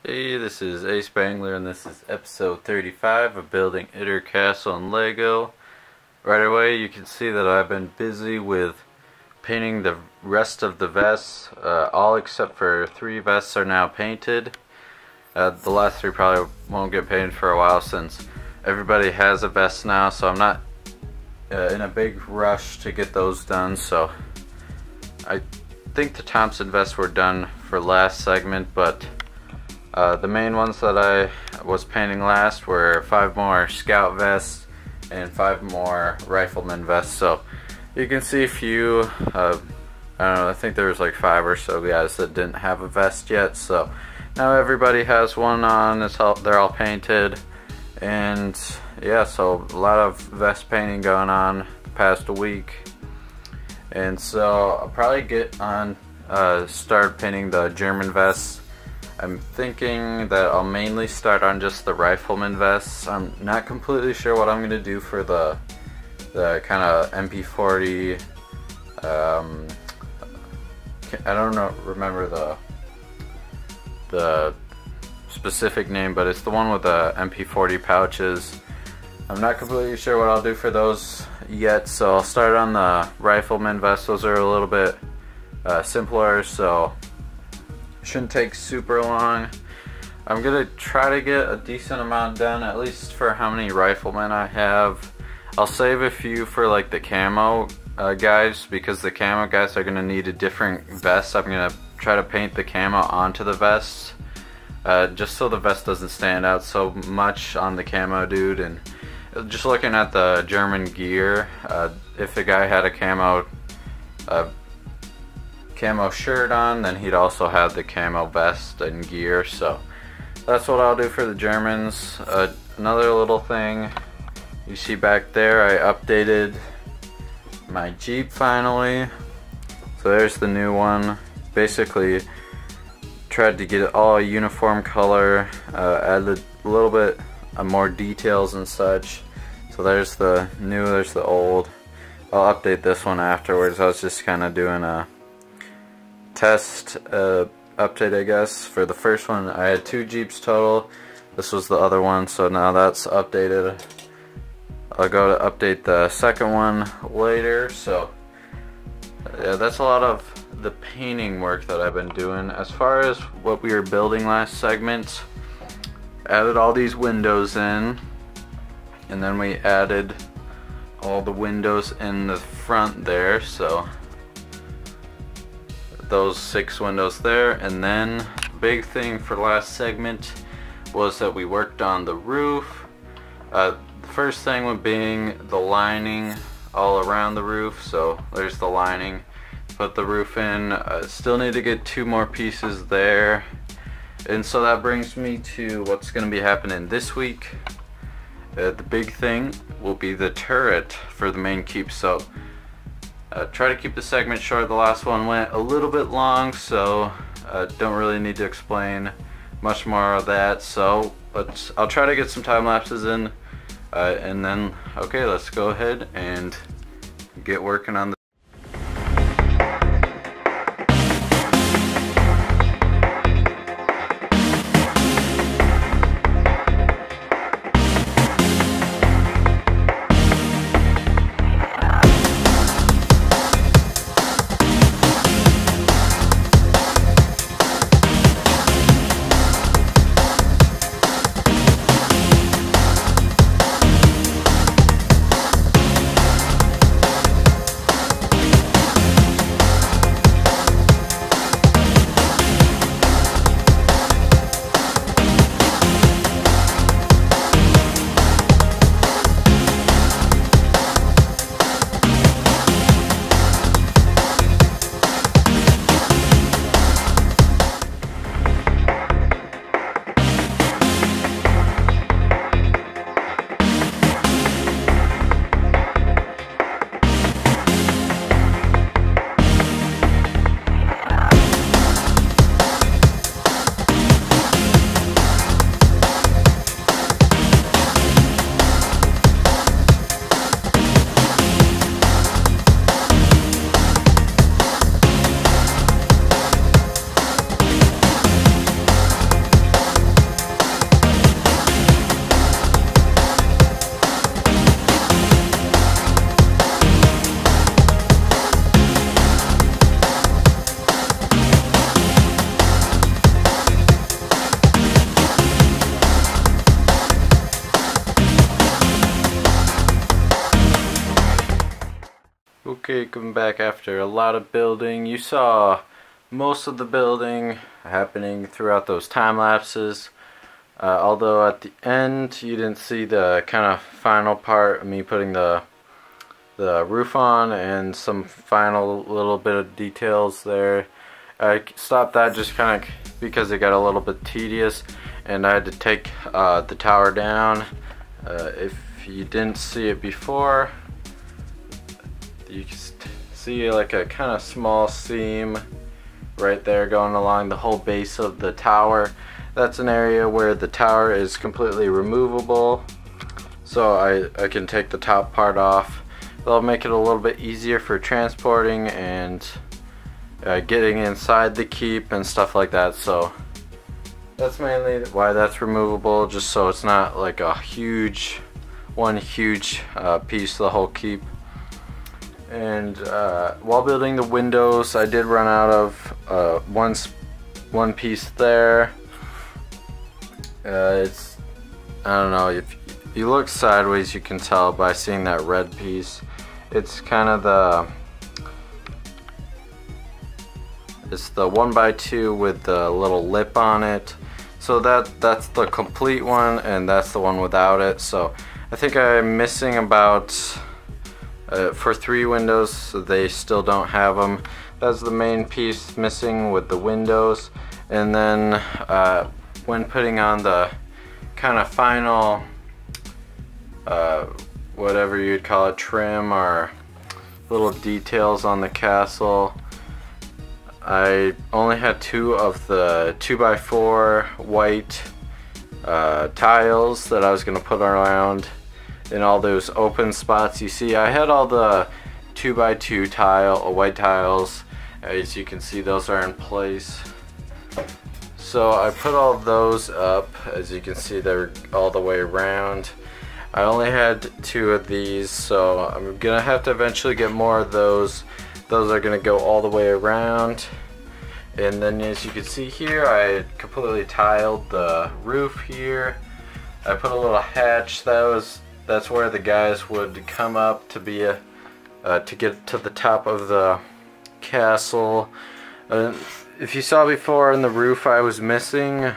Hey, this is ASpengler and this is episode 35 of building Itter Castle and Lego. Right away you can see that I've been busy with painting the rest of the vests. All except for 3 vests are now painted. The last 3 probably won't get painted for a while since everybody has a vest now, so I'm not in a big rush to get those done. So I think the Thompson vests were done for last segment, but the main ones that I was painting last were 5 more scout vests and 5 more rifleman vests. So you can see a few, I don't know, I think there was like 5 or so guys that didn't have a vest yet. So now everybody has one on, they're all painted. And yeah, so a lot of vest painting going on the past week. And so I'll probably get on, start painting the German vests. I'm thinking that I'll mainly start on just the rifleman vests. I'm not completely sure what I'm going to do for the kind of MP40. I don't remember the specific name, but it's the one with the MP40 pouches. I'm not completely sure what I'll do for those yet, so I'll start on the rifleman vests. Those are a little bit simpler, so shouldn't take super long. I'm gonna try to get a decent amount done, at least for how many riflemen I have. I'll save a few for like the camo guys, because the camo guys are gonna need a different vest. I'm gonna try to paint the camo onto the vest, just so the vest doesn't stand out so much on the camo dude. And just looking at the German gear, if the guy had a camo shirt on, then he'd also have the camo vest and gear. So that's what I'll do for the Germans. Another little thing you see back there, I updated my Jeep finally. So there's the new one. Basically tried to get it all a uniform color, added a little bit more details and such. So there's the new, there's the old. I'll update this one afterwards. I was just kind of doing a test update, I guess. For the first one I had 2 Jeeps total. This was the other one, so now that's updated. I'll go to update the second one later. So yeah, that's a lot of the painting work that I've been doing. As far as what we were building last segment, added all these windows in, and then we added all the windows in the front there, so those 6 windows there. And then big thing for last segment was that we worked on the roof. The first thing would being the lining all around the roof. So there's the lining, put the roof in. Still need to get 2 more pieces there. And so that brings me to what's going to be happening this week. The big thing will be the turret for the main keep. So try to keep the segment short. The last one went a little bit long, so don't really need to explain much more of that. So I'll try to get some time lapses in, and then okay, let's go ahead and get working on the Okay, coming back after a lot of building. You saw most of the building happening throughout those time lapses. Although at the end you didn't see the kind of final part of me putting the roof on and some final little bit of details there. I stopped that just kind of because it got a little bit tedious and I had to take the tower down. If you didn't see it before, you can see like a kind of small seam right there going along the whole base of the tower. That's an area where the tower is completely removable, so I can take the top part off. That'll make it a little bit easier for transporting and getting inside the keep and stuff like that. So that's mainly why that's removable, just so it's not like a one huge piece of the whole keep. And while building the windows, I did run out of one piece there. It's, I don't know, if you look sideways you can tell by seeing that red piece. It's kind of it's the 1x2 with the little lip on it. So that's the complete one, and that's the one without it. So I think I'm missing about for 3 windows, so they still don't have them. That's the main piece missing with the windows. And then when putting on the kind of final whatever you'd call it, trim or little details on the castle, I only had 2 of the 2x4 white tiles that I was going to put around in all those open spots you see. I had all the 2x2 white tiles. As you can see, those are in place. So I put all those up. As you can see, they're all the way around. I only had 2 of these, so I'm gonna have to eventually get more of those. Those are gonna go all the way around. And then as you can see here, I completely tiled the roof here. I put a little hatch. That's where the guys would come up to be to get to the top of the castle. If you saw before in the roof, I was missing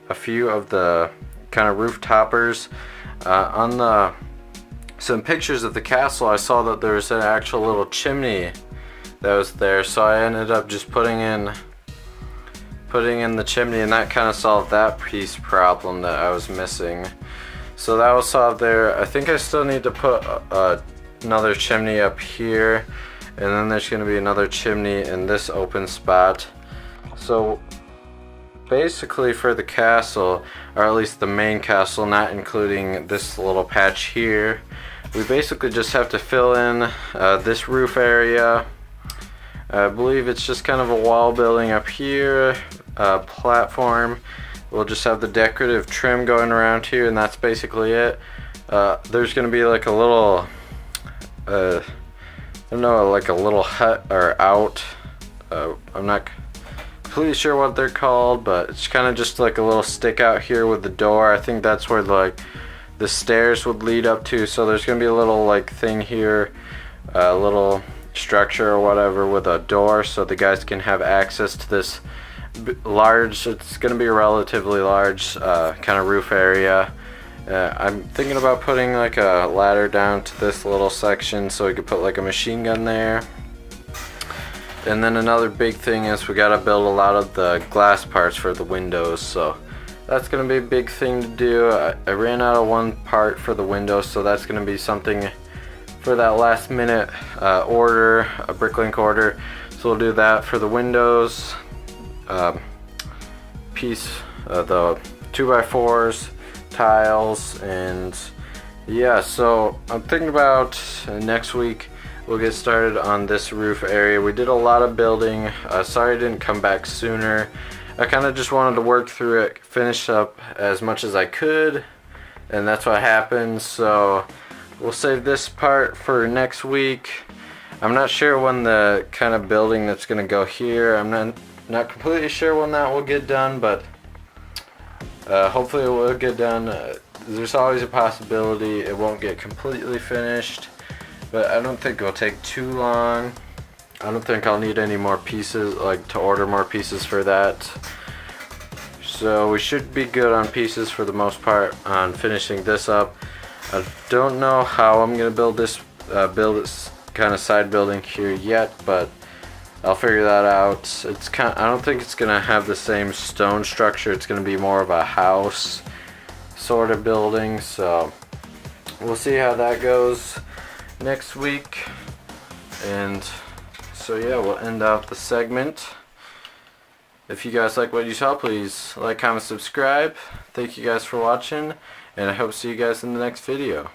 a few of the kind of roof toppers. On some pictures of the castle, I saw that there was an actual little chimney that was there, so I ended up just putting in the chimney, and that kind of solved that piece problem that I was missing. So that was solved there. I think I still need to put another chimney up here, and then there's going to be another chimney in this open spot. So basically for the castle, or at least the main castle, not including this little patch here, we basically just have to fill in this roof area. I believe it's just kind of a wall building up here, platform. We'll just have the decorative trim going around here, and that's basically it. There's going to be like a little, I don't know, like a little hut or out. I'm not completely sure what they're called, but it's kind of just like a little stick out here with the door. I think that's where like the stairs would lead up to. So there's going to be a little like thing here, a little structure or whatever with a door, so the guys can have access to this large, it's going to be a relatively large kind of roof area. I'm thinking about putting like a ladder down to this little section so we could put like a machine gun there. And then another big thing is we got to build a lot of the glass parts for the windows, so that's going to be a big thing to do. I ran out of one part for the windows, so that's going to be something for that last minute order, a Bricklink order. So we'll do that for the windows piece, the 2x4s, tiles, and yeah, so I'm thinking about next week we'll get started on this roof area. We did a lot of building. Sorry I didn't come back sooner. I kind of just wanted to work through it, finish up as much as I could, and that's what happened. So we'll save this part for next week. I'm not sure when the kind of building that's going to go here, I'm not completely sure when that will get done, but hopefully it will get done. There's always a possibility it won't get completely finished, but I don't think it'll take too long. I don't think I'll need any more pieces, like to order more pieces for that. So we should be good on pieces for the most part on finishing this up. I don't know how I'm gonna build this kind of side building here yet, but I'll figure that out. I don't think it's gonna have the same stone structure. It's gonna be more of a house sort of building, so we'll see how that goes next week. And so yeah, we'll end out the segment. If you guys like what you saw, please like, comment, subscribe. Thank you guys for watching, and I hope to see you guys in the next video.